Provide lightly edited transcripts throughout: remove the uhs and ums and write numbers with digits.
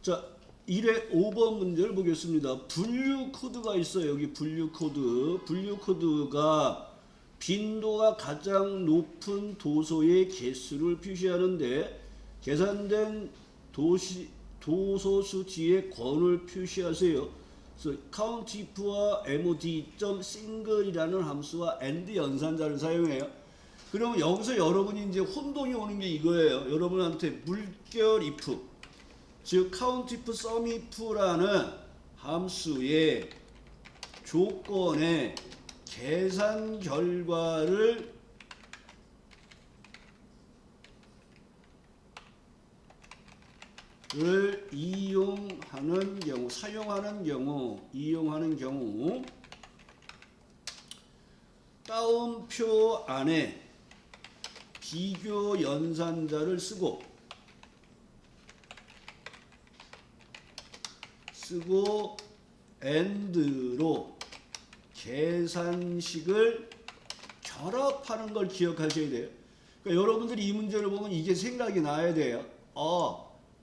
자, 1의 5번 문제를 보겠습니다. 분류 코드가 있어요. 여기 분류 코드. 분류 코드가 빈도가 가장 높은 도소의 개수를 표시하는데 계산된 도소수 뒤에 권을 표시하세요. 그래서 countIf와 mod.single이라는 함수와 AND 연산자를 사용해요. 그러면 여기서 여러분이 이제 혼동이 오는 게 이거예요. 여러분한테 물결 if, 즉 countIf, sumif라는 함수의 조건에 계산 결과를 이용하는 경우 따옴표 안에 비교 연산자를 쓰고 AND로 계산식을 결합하는 걸 기억하셔야 돼요. 그러니까 여러분들이 이 문제를 보면 이게 생각이 나야 돼요.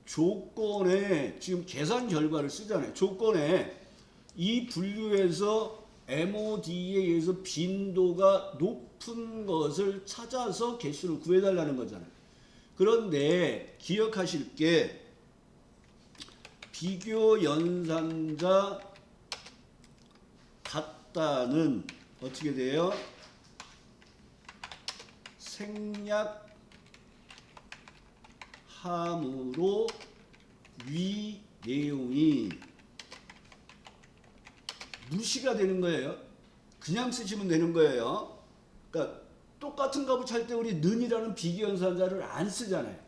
조건에 지금 계산 결과를 쓰잖아요. 조건에 이 분류에서 MOD에 의해서 빈도가 높은 것을 찾아서 개수를 구해달라는 거잖아요. 그런데 기억하실 게 비교 연산자 같다는 어떻게 돼요? 생략함으로 위 내용이 무시가 되는 거예요. 그냥 쓰시면 되는 거예요. 그러니까 똑같은 값을 찾을 때 우리 는이라는 비교 연산자를 안 쓰잖아요.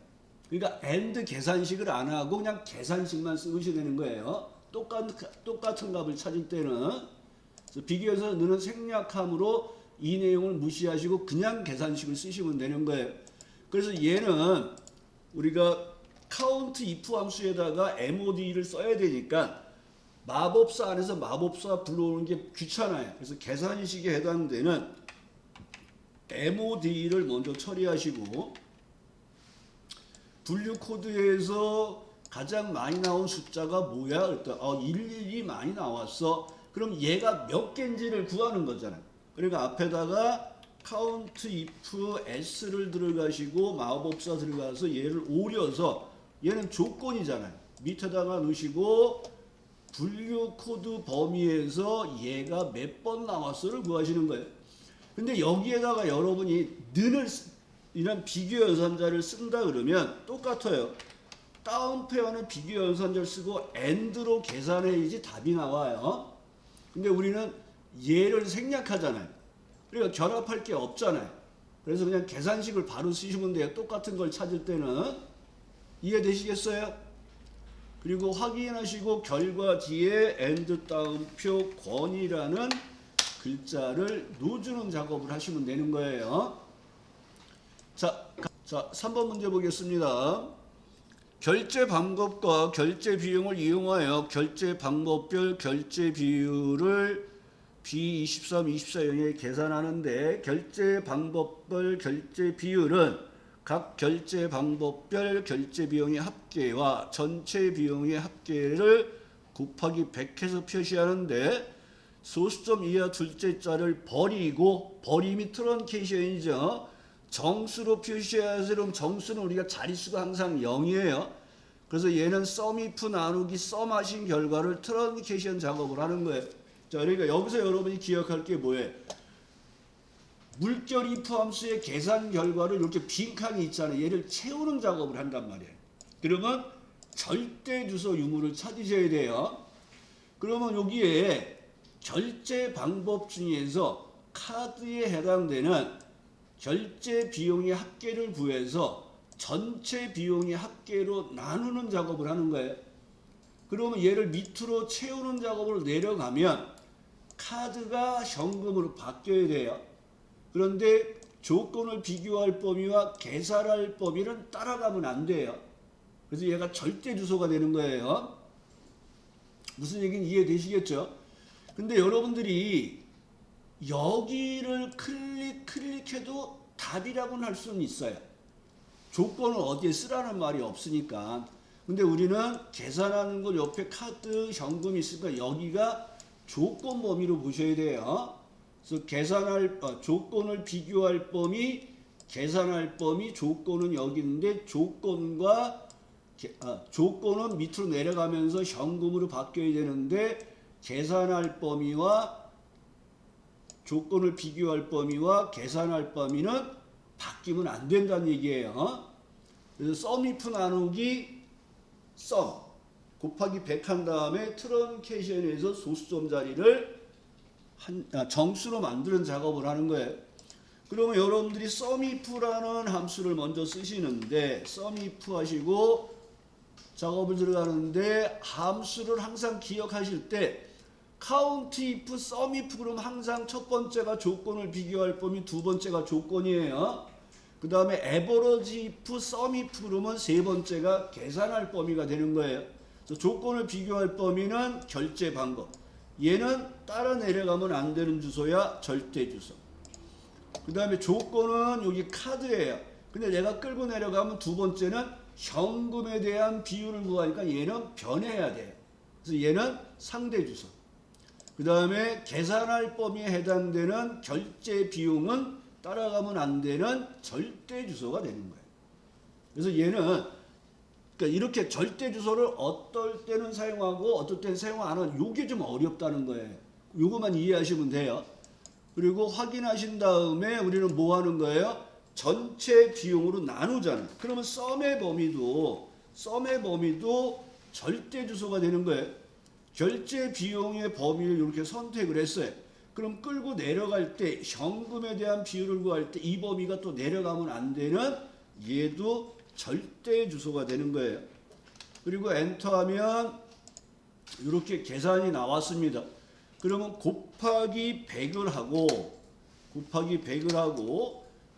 그러니까 AND 계산식을 안 하고 그냥 계산식만 쓰시면 되는 거예요. 똑같은 값을 찾을 때는 비교 연산자 는은 생략함으로 이 내용을 무시하시고 그냥 계산식을 쓰시면 되는 거예요. 그래서 얘는 우리가 countIf 함수에다가 MOD를 써야 되니까 마법사 안에서 마법사 불러오는 게 귀찮아요. 그래서 계산식에 해당되는 MOD를 먼저 처리하시고 분류 코드에서 가장 많이 나온 숫자가 뭐야? 그랬더니 112 많이 나왔어. 그럼 얘가 몇 개인지를 구하는 거잖아요. 그러니까 앞에다가 countIf s를 들어가시고 마법사 들어가서 얘를 오려서 얘는 조건이잖아요. 밑에다가 넣으시고 분류 코드 범위에서 얘가 몇 번 나왔어를 구하시는 거예요. 근데 여기에다가 여러분이 는을 이런 비교 연산자를 쓴다 그러면 똑같아요. 다운표하는 비교 연산자를 쓰고 AND로 계산해야지 답이 나와요. 근데 우리는 얘를 생략하잖아요. 그러니까 결합할 게 없잖아요. 그래서 그냥 계산식을 바로 쓰시면 돼요. 똑같은 걸 찾을 때는. 이해되시겠어요? 그리고 확인하시고 결과 뒤에 AND 따옴표 권이라는 글자를 넣어주는 작업을 하시면 되는 거예요. 자, 3번 문제 보겠습니다. 결제 방법과 결제 비용을 이용하여 결제 방법별 결제 비율을 B23, 24형에 계산하는데 결제 방법별 결제 비율은 각 결제 방법별 결제 비용의 합계와 전체 비용의 합계를 곱하기 100해서 표시하는데 소수점 이하 둘째 자를 버리고 버림이 트런케이션이죠. 정수로 표시해서 그럼 정수는 우리가 자릿수가 항상 0이에요. 그래서 얘는 sumif 나누기 sum하신 결과를 트런케이션 작업을 하는 거예요. 자, 그러니까 여기서 여러분이 기억할 게 뭐예요? 물결 if 함수의 계산 결과를 이렇게 빈칸이 있잖아요. 얘를 채우는 작업을 한단 말이에요. 그러면 절대 주소 유무를 찾으셔야 돼요. 그러면 여기에 결제 방법 중에서 카드에 해당되는 결제 비용의 합계를 구해서 전체 비용의 합계로 나누는 작업을 하는 거예요. 그러면 얘를 밑으로 채우는 작업으로 내려가면 카드가 현금으로 바뀌어야 돼요. 그런데 조건을 비교할 범위와 계산할 범위는 따라가면 안 돼요. 그래서 얘가 절대 주소가 되는 거예요. 무슨 얘기인지 이해되시겠죠? 근데 여러분들이 여기를 클릭해도 답이라고는 할 수는 있어요. 조건을 어디에 쓰라는 말이 없으니까. 근데 우리는 계산하는 거 옆에 카드, 현금이 있으니까 여기가 조건 범위로 보셔야 돼요. 그래서 조건을 비교할 범위, 계산할 범위, 조건은 여기 있는데 조건은 밑으로 내려가면서 현금으로 바뀌어야 되는데 계산할 범위와 조건을 비교할 범위와 계산할 범위는 바뀌면 안 된다는 얘기예요. 그래서 썸이프 나누기 썸 곱하기 100 한 다음에 트런케이션에서 소수점 자리를 정수로 만드는 작업을 하는 거예요. 그러면 여러분들이 썸이프라는 함수를 먼저 쓰시는데 썸이프 하시고 작업을 들어가는데 함수를 항상 기억하실 때 카운트 if, sum if 그러면 항상 첫 번째가 조건을 비교할 범위, 두 번째가 조건이에요. 그 다음에 average if, sum if 그러면 세 번째가 계산할 범위가 되는 거예요. 그래서 조건을 비교할 범위는 결제 방법. 얘는 따라 내려가면 안 되는 주소야 절대 주소. 그 다음에 조건은 여기 카드예요. 근데 내가 끌고 내려가면 두 번째는 현금에 대한 비율을 구하니까 얘는 변해야 돼요. 그래서 얘는 상대 주소. 그 다음에 계산할 범위에 해당되는 결제 비용은 따라가면 안 되는 절대 주소가 되는 거예요. 그래서 얘는 그러니까 이렇게 절대 주소를 어떨 때는 사용하고 어떨 때는 사용 안 하는 요게 좀 어렵다는 거예요. 요거만 이해하시면 돼요. 그리고 확인하신 다음에 우리는 뭐 하는 거예요? 전체 비용으로 나누잖아요. 그러면 썸의 범위도 절대 주소가 되는 거예요. 결제 비용의 범위를 이렇게 선택을 했어요. 그럼 끌고 내려갈 때 현금에 대한 비율을 구할 때 이 범위가 또 내려가면 안 되는 얘도 절대 주소가 되는 거예요. 그리고 엔터하면 이렇게 계산이 나왔습니다. 그러면 곱하기 100을 하고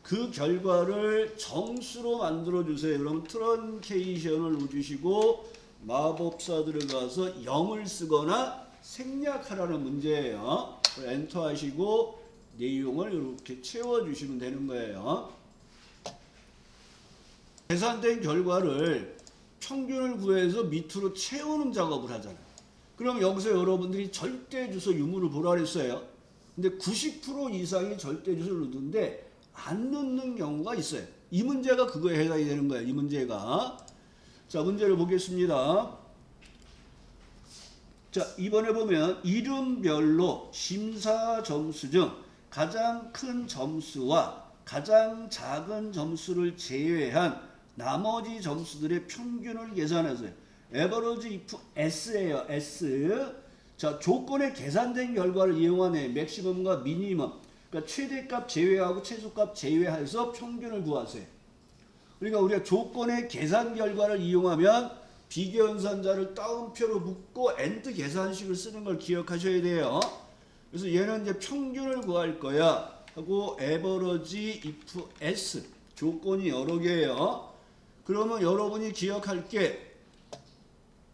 그 결과를 정수로 만들어 주세요. 그럼 트런케이션을 넣어주시고 마법사 들어가서 0을 쓰거나 생략하라는 문제예요. 엔터 하시고 내용을 이렇게 채워주시면 되는 거예요. 계산된 결과를 평균을 구해서 밑으로 채우는 작업을 하잖아요. 그럼 여기서 여러분들이 절대주소 유무를 보라 그랬어요. 근데 90% 이상이 절대주소를 넣는데 안 넣는 경우가 있어요. 이 문제가 그거에 해당이 되는 거예요. 이 문제가. 자, 문제를 보겠습니다. 자, 이번에 보면 이름별로 심사 점수 중 가장 큰 점수와 가장 작은 점수를 제외한 나머지 점수들의 평균을 계산하세요. average if S예요. S. 자, 조건에 계산된 결과를 이용하네. 맥시멈과 미니멈. 그러니까 최대값 제외하고 최소값 제외해서 평균을 구하세요. 그러니까 우리가 조건의 계산 결과를 이용하면 비교연산자를 따옴표로 묶고 AND 계산식을 쓰는 걸 기억하셔야 돼요. 그래서 얘는 이제 평균을 구할 거야 하고 average if S 조건이 여러 개예요. 그러면 여러분이 기억할 게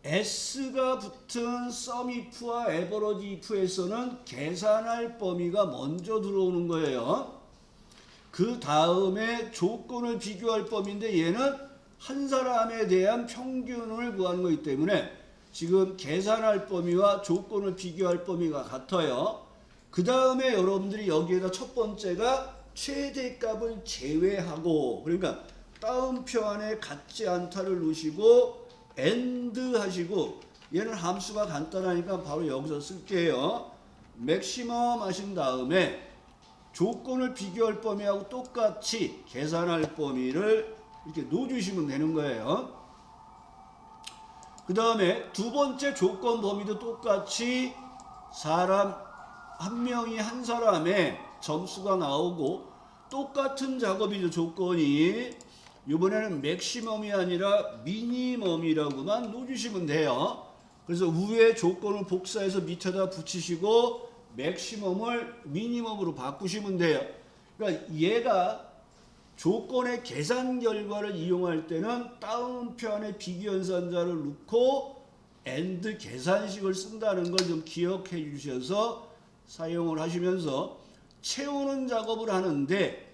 S가 붙은 sum if와 average if에서는 계산할 범위가 먼저 들어오는 거예요. 그 다음에 조건을 비교할 범위인데 얘는 한 사람에 대한 평균을 구하는 거기 때문에 지금 계산할 범위와 조건을 비교할 범위가 같아요. 그 다음에 여러분들이 여기에다 첫 번째가 최대값을 제외하고 그러니까 따옴표 안에 같지 않다를 넣으시고 AND 하시고 얘는 함수가 간단하니까 바로 여기서 쓸게요. 맥시멈 하신 다음에 조건을 비교할 범위하고 똑같이 계산할 범위를 이렇게 넣어주시면 되는 거예요. 그 다음에 두 번째 조건 범위도 똑같이 사람 한 명이 한 사람의 점수가 나오고 똑같은 작업이죠. 조건이 이번에는 맥시멈이 아니라 미니멈이라고만 넣어주시면 돼요. 그래서 위에 조건을 복사해서 밑에다 붙이시고 맥시멈을 미니멈으로 바꾸시면 돼요. 그러니까 얘가 조건의 계산 결과를 이용할 때는 따옴표 안에 비교연산자를 넣고 AND 계산식을 쓴다는 걸 좀 기억해 주셔서 사용을 하시면서 채우는 작업을 하는데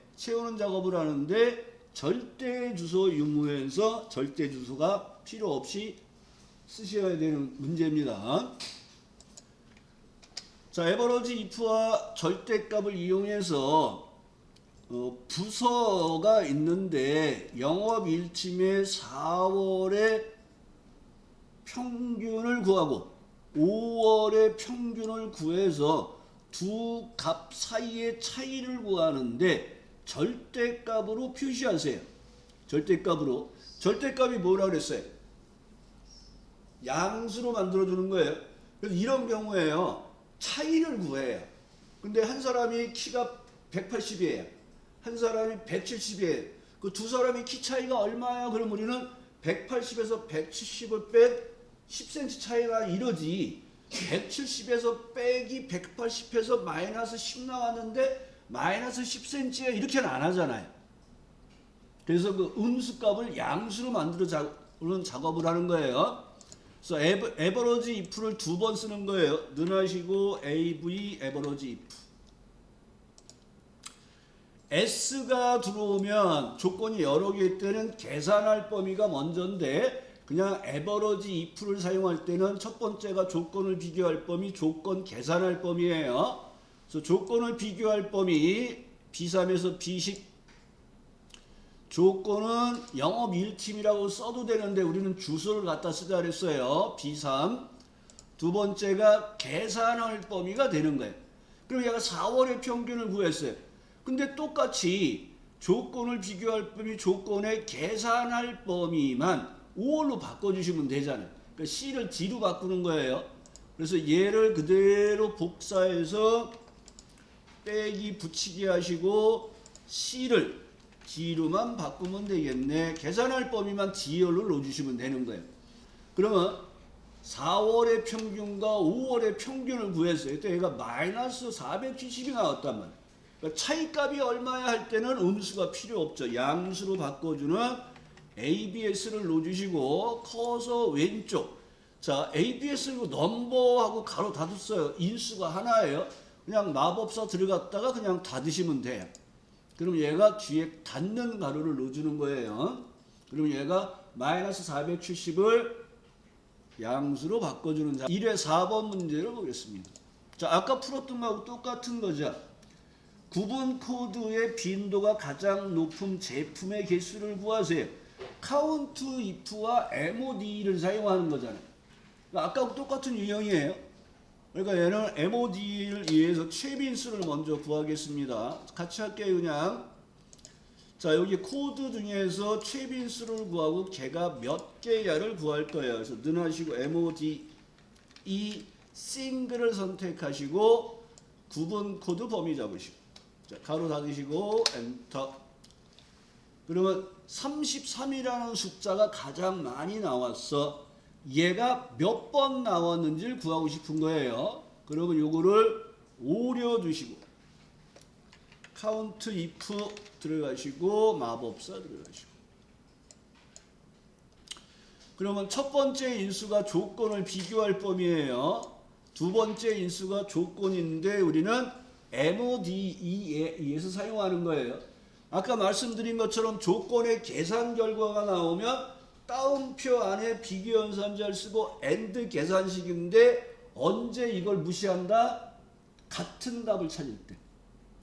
절대 주소 유무에서 절대 주소가 필요 없이 쓰셔야 되는 문제입니다. 자, 에버러지 if와 절대값을 이용해서 부서가 있는데 영업일침의 4월의 평균을 구하고 5월의 평균을 구해서 두 값 사이의 차이를 구하는데 절대값으로 표시하세요. 절대값으로. 절대값이 뭐라 그랬어요? 양수로 만들어주는 거예요. 그래서 이런 경우에요. 차이를 구해요. 근데 한 사람이 키가 180이에요. 한 사람이 170이에요. 그 두 사람이 키 차이가 얼마야? 그럼 우리는 180에서 170을 뺀 10cm 차이가 이러지. 170에서 빼기 180에서 마이너스 10 나왔는데 마이너스 10cm에 이렇게는 안 하잖아요. 그래서 그 음수값을 양수로 만들어 작업을 하는 거예요. 그래서 에버러지 if를 두 번 쓰는 거예요. 능하시고 AV 에버러지 if. S가 들어오면 조건이 여러 개일 때는 계산할 범위가 먼저인데 그냥 에버러지 if를 사용할 때는 첫 번째가 조건을 비교할 범위, 조건 계산할 범위예요. 그래서 조건을 비교할 범위 B3에서 B10 조건은 영업일침이라고 써도 되는데 우리는 주소를 갖다 쓰자 그랬어요. B3 두 번째가 계산할 범위가 되는 거예요. 그럼 얘가 4월의 평균을 구했어요. 근데 똑같이 조건을 비교할 범위, 조건의 계산할 범위만 5월로 바꿔주시면 되잖아요. 그러니까 C를 D로 바꾸는 거예요. 그래서 얘를 그대로 복사해서 빼기 붙이기 하시고 C를 D로만 바꾸면 되겠네. 계산할 범위만 D열로 넣어주시면 되는 거예요. 그러면 4월의 평균과 5월의 평균을 구했어요. 그때 얘가 마이너스 470이 나왔단 말이에요. 그러니까 차이값이 얼마야 할 때는 음수가 필요 없죠. 양수로 바꿔주는 ABS를 넣어주시고 커서 왼쪽. 자, ABS를 넘버하고 가로 닫았어요. 인수가 하나예요. 그냥 마법사 들어갔다가 그냥 닫으시면 돼요. 그럼 얘가 뒤에 닫는 가로를 넣어주는 거예요. 그럼 얘가 마이너스 470을 양수로 바꿔주는 자. 1회 4번 문제를 보겠습니다. 자, 아까 풀었던 거하고 똑같은 거죠. 구분 코드의 빈도가 가장 높은 제품의 개수를 구하세요. 카운트 if와 MOD를 사용하는 거잖아요. 그러니까 아까하고 똑같은 유형이에요. 그러니까 얘는 MOD를 이해해서 최빈수를 먼저 구하겠습니다. 같이 할게요, 그냥. 자, 여기 코드 중에서 최빈수를 구하고 걔가 몇 개야를 구할 거예요. 그래서 능하시고 MOD 이 싱글을 선택하시고 구분 코드 범위 잡으시고 자, 가로 닫으시고 엔터. 그러면 33이라는 숫자가 가장 많이 나왔어. 얘가 몇 번 나왔는지를 구하고 싶은 거예요. 그러면 요거를 오려주시고 카운트 if 들어가시고 마법사 들어가시고 그러면 첫 번째 인수가 조건을 비교할 범위예요. 두 번째 인수가 조건인데 우리는 MODE에 의해서 사용하는 거예요. 아까 말씀드린 것처럼 조건의 계산 결과가 나오면 따옴표 안에 비교연산자를 쓰고 AND 계산식인데 언제 이걸 무시한다? 같은 값을 찾을 때.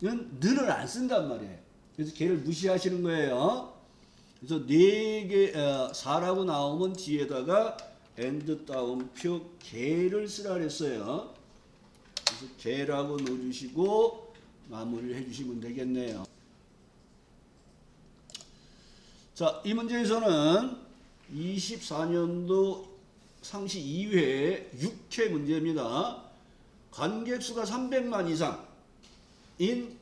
이건 늘을 안 쓴단 말이에요. 그래서 걔를 무시하시는 거예요. 그래서 4개, 4라고 나오면 뒤에다가 AND 따옴표 걔를 쓰라 그랬어요. 그래서 걔라고 넣어주시고 마무리를 해주시면 되겠네요. 자, 이 문제에서는 24년도 상시 2회 6회 문제입니다. 관객수가 300만 이상인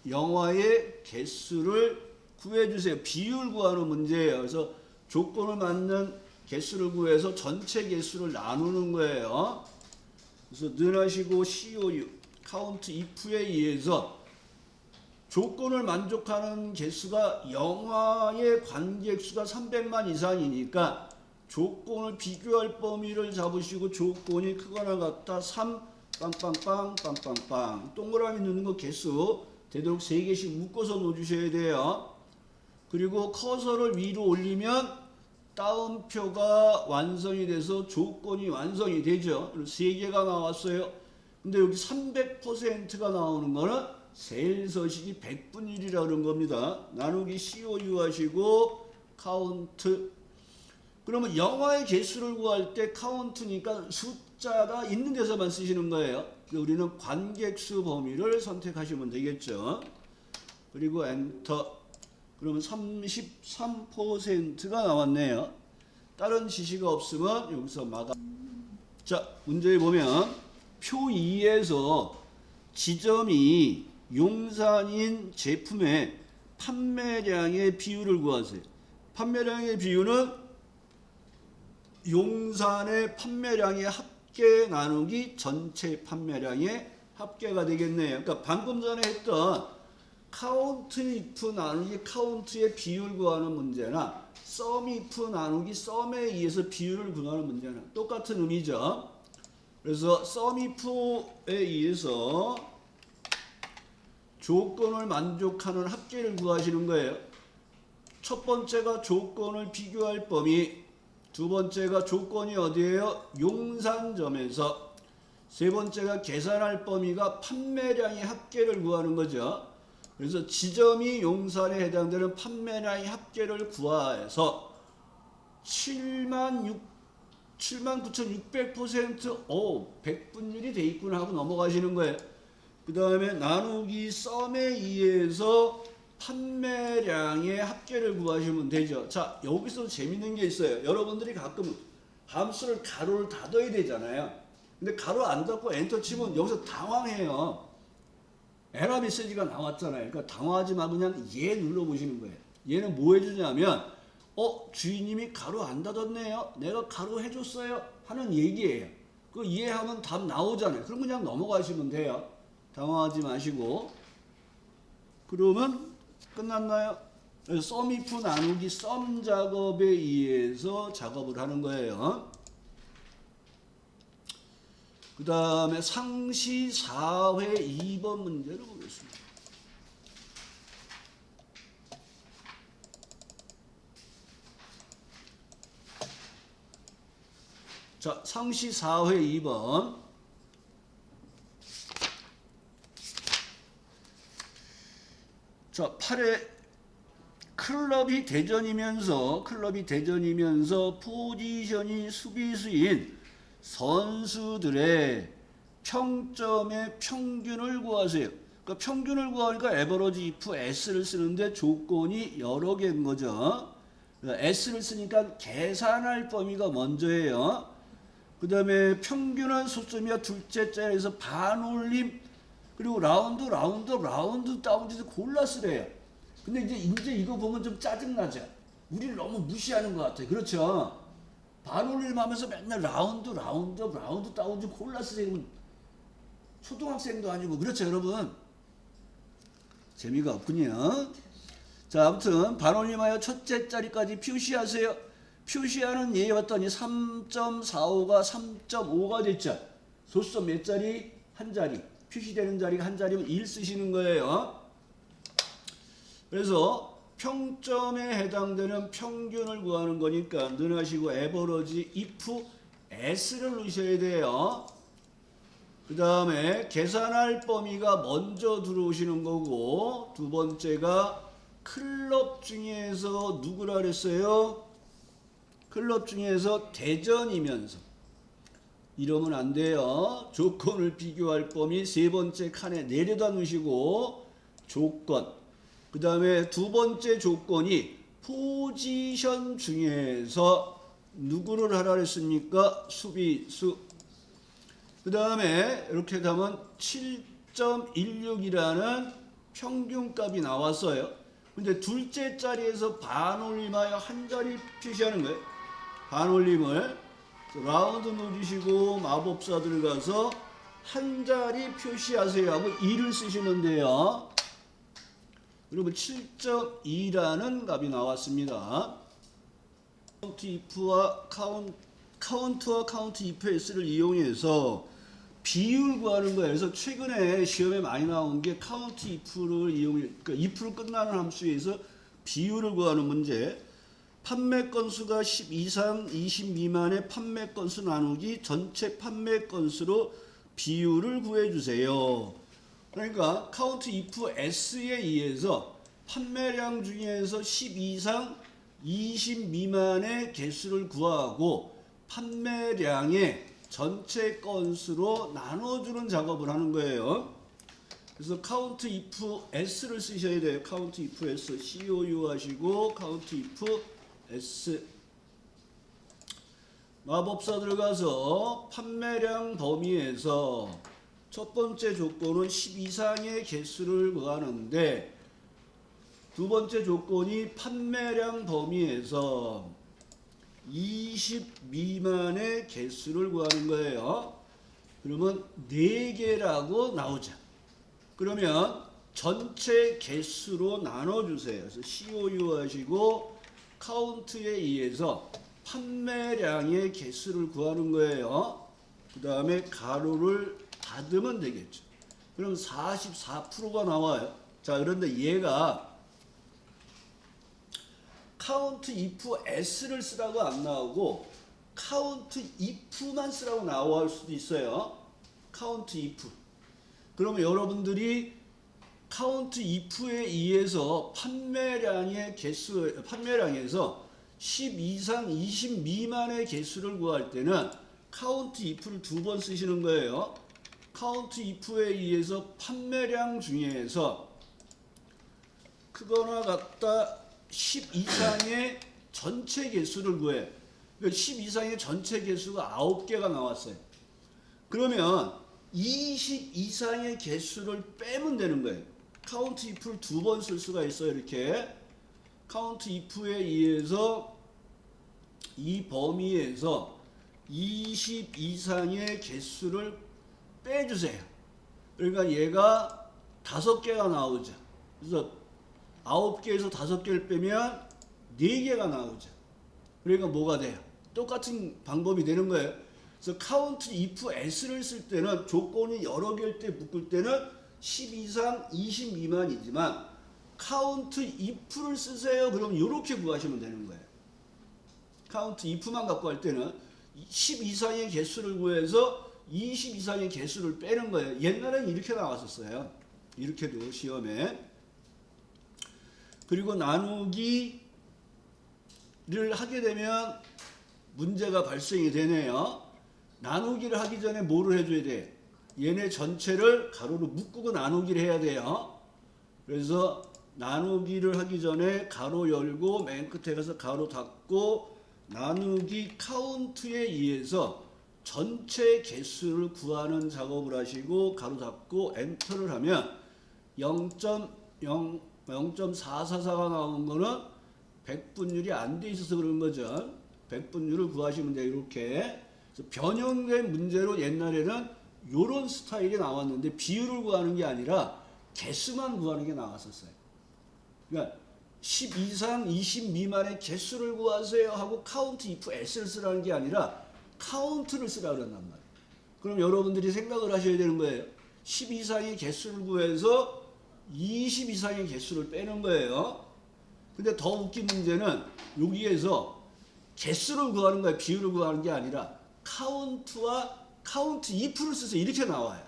영화의 개수를 구해주세요. 비율 구하는 문제예요. 그래서 조건을 맞는 개수를 구해서 전체 개수를 나누는 거예요. 그래서 능하시고 COU 카운트 if에 의해서 조건을 만족하는 개수가 영화의 관객수가 300만 이상이니까 조건을 비교할 범위를 잡으시고 조건이 크거나 같다 3 빵빵빵 빵빵빵 동그라미 넣는 거 개수 되도록 3개씩 묶어서 넣어주셔야 돼요. 그리고 커서를 위로 올리면 따옴표가 완성이 돼서 조건이 완성이 되죠. 3개가 나왔어요. 근데 여기 300%가 나오는 거는 셀서식이 100분의 1이라 그런 겁니다. 나누기 COU 하시고 카운트. 그러면 영화의 개수를 구할 때 카운트니까 숫자가 있는 데서만 쓰시는 거예요. 우리는 관객수 범위를 선택하시면 되겠죠. 그리고 엔터. 그러면 33%가 나왔네요. 다른 지시가 없으면 여기서 막아. 자, 문제에 보면 표 2에서 지점이 용산인 제품의 판매량의 비율을 구하세요. 판매량의 비율은 용산의 판매량의 합계 나누기 전체 판매량의 합계가 되겠네요. 그러니까 방금 전에 했던 카운트 if 나누기 카운트의 비율 구하는 문제나 sum if 나누기 sum에 의해서 비율을 구하는 문제는 똑같은 의미죠. 그래서 sum if에 의해서 조건을 만족하는 합계를 구하시는 거예요. 첫 번째가 조건을 비교할 범위, 두 번째가 조건이 어디예요? 용산점에서, 세 번째가 계산할 범위가 판매량의 합계를 구하는 거죠. 그래서 지점이 용산에 해당되는 판매량의 합계를 구하해서 79,600% 100분의 1이 돼 있구나 하고 넘어가시는 거예요. 그 다음에 나누기 썸에 의해서 판매량의 합계를 구하시면 되죠. 자, 여기서 재밌는 게 있어요. 여러분들이 가끔 함수를 가로를 닫아야 되잖아요. 근데 가로 안 닫고 엔터 치면 여기서 당황해요. 에러 메시지가 나왔잖아요. 그러니까 당황하지 말고 그냥 얘 눌러보시는 거예요. 얘는 뭐 해주냐면 주인님이 가로 안 닫았네요. 내가 가로 해줬어요. 하는 얘기예요. 그 이해하면 답 나오잖아요. 그럼 그냥 넘어가시면 돼요. 당황하지 마시고. 그러면 끝났나요? 썸 if 나누기 썸 작업에 의해서 작업을 하는 거예요. 그 다음에 상시 4회 2번 문제를 보겠습니다. 자, 상시 4회 2번. 자, 8회 클럽이 대전이면서 포지션이 수비수인 선수들의 평점의 평균을 구하세요. 그러니까 평균을 구하니까 에버러지 if s를 쓰는데 조건이 여러 개인 거죠. s를 쓰니까 계산할 범위가 먼저예요. 그 다음에 평균은 소점이야 둘째 자리에서 반올림, 그리고 라운드 다운돼서 골라 쓰래요. 근데 이제 이거 보면 좀 짜증나죠. 우리를 너무 무시하는 것 같아요. 그렇죠? 반올림 하면서 맨날 라운드 다운지 골라 쓰세요. 초등학생도 아니고. 그렇죠, 여러분? 재미가 없군요. 자, 아무튼 반올림하여 첫째 자리까지 표시하세요. 표시하는 예 봤더니 3.45가 3.5가 됐죠. 소수점 몇 자리? 한 자리. 표시되는 자리가 한 자리면 1 쓰시는 거예요. 그래서 평점에 해당되는 평균을 구하는 거니까 는 하시고 에버러지 if s를 넣으셔야 돼요. 그 다음에 계산할 범위가 먼저 들어오시는 거고, 두 번째가 클럽 중에서 누구라 그랬어요? 클럽 중에서 대전이면서. 이러면 안 돼요. 조건을 비교할 범위 세 번째 칸에 내려다 놓으시고 조건. 그 다음에 두 번째 조건이 포지션 중에서 누구를 하라 그랬습니까? 수비수. 그 다음에 이렇게 하면 7.16이라는 평균값이 나왔어요. 근데 둘째 자리에서 반올림하여 한 자리 표시하는 거예요. 반올림을 라운드 누르시고 마법사 들어가서 한 자리 표시하세요 하고 2를 쓰시면 돼요. 그리고 7.2라는 값이 나왔습니다. 카운트와 카운트 if s를 이용해서 비율 구하는 거예요. 그래서 최근에 시험에 많이 나온 게 카운트 if를 이용해, 그러니까 if로 끝나는 함수에서 비율을 구하는 문제. 판매 건수가 10 이상 20 미만의 판매 건수 나누기 전체 판매 건수로 비율을 구해주세요. 그러니까 count if s에 의해서 판매량 중에서 10 이상 20 미만의 개수를 구하고 판매량의 전체 건수로 나눠주는 작업을 하는 거예요. 그래서 count if s를 쓰셔야 돼요. count if s, COU 하시고 count if s. 마법사 들어가서 판매량 범위에서 첫 번째 조건은 10 이상의 개수를 구하는데 두 번째 조건이 판매량 범위에서 20 미만의 개수를 구하는 거예요. 그러면 4개라고 나오죠. 그러면 전체 개수로 나눠주세요. 그래서 COU 하시고 카운트에 의해서 판매량의 개수를 구하는 거예요. 그 다음에 가로를 닫으면 되겠죠. 그럼 44%가 나와요. 자, 그런데 얘가 count if s를 쓰라고 안 나오고 count if만 쓰라고 나올 수도 있어요. count if. 그러면 여러분들이 count if에 의해서 판매량의 개수, 판매량에서 10 이상 20 미만의 개수를 구할 때는 count if를 2번 쓰시는 거예요. count if에 의해서 판매량 중에서 크거나 같다 10 이상의 전체 개수를 구해. 그러니까 10 이상의 전체 개수가 9개가 나왔어요. 그러면 20 이상의 개수를 빼면 되는 거예요. count if를 2번 쓸 수가 있어요. 이렇게 count if에 의해서 이 범위에서 20 이상의 개수를 빼주세요. 그러니까 얘가 5개가 나오죠. 그래서 9개에서 5개를 빼면 4개가 나오죠. 그러니까 뭐가 돼요? 똑같은 방법이 되는 거예요. 그래서 count if s를 쓸 때는 조건이 여러 개일 때 묶을 때는 10 이상 20 미만이지만 count if를 쓰세요. 그럼 이렇게 구하시면 되는 거예요. count if만 갖고 할 때는 10 이상의 개수를 구해서 20 이상의 개수를 빼는 거예요. 옛날에는 이렇게 나왔었어요. 이렇게도 시험에. 그리고 나누기를 하게 되면 문제가 발생이 되네요. 나누기를 하기 전에 뭐를 해줘야 돼? 얘네 전체를 가로로 묶고 나누기를 해야 돼요. 그래서 나누기를 하기 전에 가로 열고 맨 끝에 가서 가로 닫고 나누기 카운트에 의해서 전체 개수를 구하는 작업을 하시고 가로 닫고 엔터를 하면 0.444가 나온 거는 백분율이 안 돼 있어서 그런 거죠. 백분율을 구하시면 돼요. 이렇게. 그래서 변형된 문제로 옛날에는 이런 스타일이 나왔는데 비율을 구하는 게 아니라 개수만 구하는 게 나왔었어요. 그러니까 10 이상 20 미만의 개수를 구하세요 하고 count if s를 쓰라는 게 아니라 count를 쓰라고 그랬단 말이에요. 그럼 여러분들이 생각을 하셔야 되는 거예요. 10 이상의 개수를 구해서 20 이상의 개수를 빼는 거예요. 근데 더 웃긴 문제는 여기에서 개수를 구하는 거예요. 비율을 구하는 게 아니라 count와 count if를 써서 이렇게 나와요.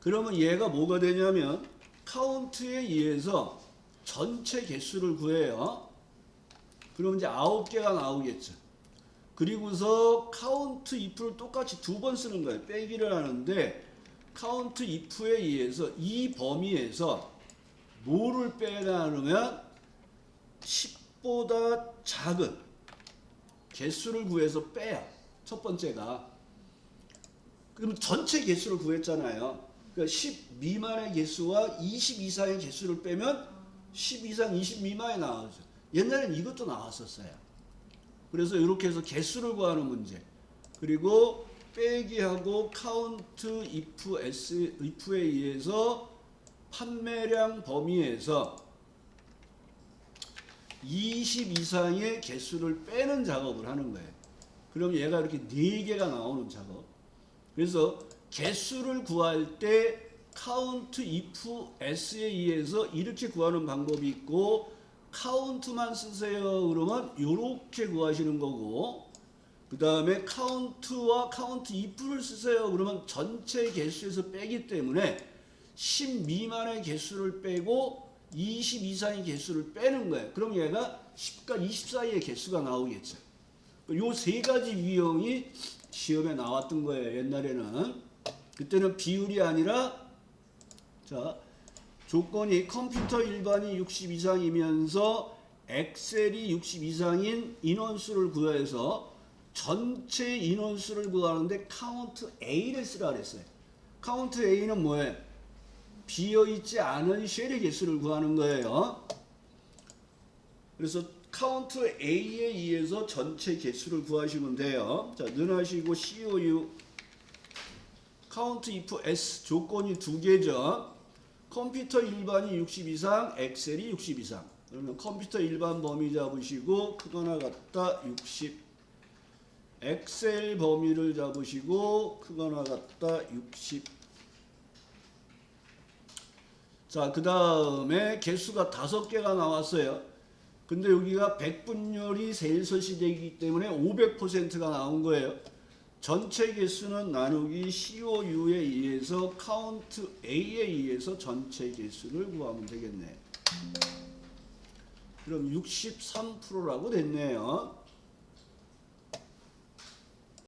그러면 얘가 뭐가 되냐면 count에 의해서 전체 개수를 구해요. 그럼 이제 9개가 나오겠죠. 그리고서 count if를 똑같이 2번 쓰는 거예요. 빼기를 하는데 count if에 의해서 이 범위에서 뭐를 빼냐 그러면 10보다 작은 개수를 구해서 빼요. 첫 번째가. 그러면 전체 개수를 구했잖아요. 그러니까 10 미만의 개수와 20 이상의 개수를 빼면 10 이상 20 미만이 나오죠. 옛날엔 이것도 나왔었어요. 그래서 이렇게 해서 개수를 구하는 문제. 그리고 빼기하고 count if에 의해서 판매량 범위에서 20 이상의 개수를 빼는 작업을 하는 거예요. 그럼 얘가 이렇게 4개가 나오는 작업. 그래서 개수를 구할 때 count if s에 의해서 이렇게 구하는 방법이 있고 카운트만 쓰세요. 그러면 이렇게 구하시는 거고, 그 다음에 카운트와 카운트 if를 쓰세요. 그러면 전체 개수에서 빼기 때문에 10 미만의 개수를 빼고 20 이상의 개수를 빼는 거예요. 그럼 얘가 10과 20 사이의 개수가 나오겠죠. 요 세 가지 유형이 시험에 나왔던 거예요. 옛날에는. 그때는 비율이 아니라, 자, 조건이 컴퓨터 일반이 60 이상이면서 엑셀이 60 이상인 인원수를 구해서 전체 인원수를 구하는데 카운트 A를 쓰라 그랬어요. 카운트 A는 뭐예요? 비어있지 않은 쉘의 개수를 구하는 거예요. 그래서 카운트 A에 의해서 전체 개수를 구하시면 돼요. 자, 능하시고 COU 카운트 if S 조건이 두 개죠. 컴퓨터 일반이 60 이상, 엑셀이 60 이상. 그러면 컴퓨터 일반 범위 잡으시고 크거나 같다 60. 엑셀 범위를 잡으시고 크거나 같다 60. 자, 그 다음에 개수가 5개가 나왔어요. 근데 여기가 백분율이 세일서시되기 때문에 500%가 나온 거예요. 전체 개수는 나누기 COU에 의해서 카운트 A에 의해서 전체 개수를 구하면 되겠네. 그럼 63%라고 됐네요.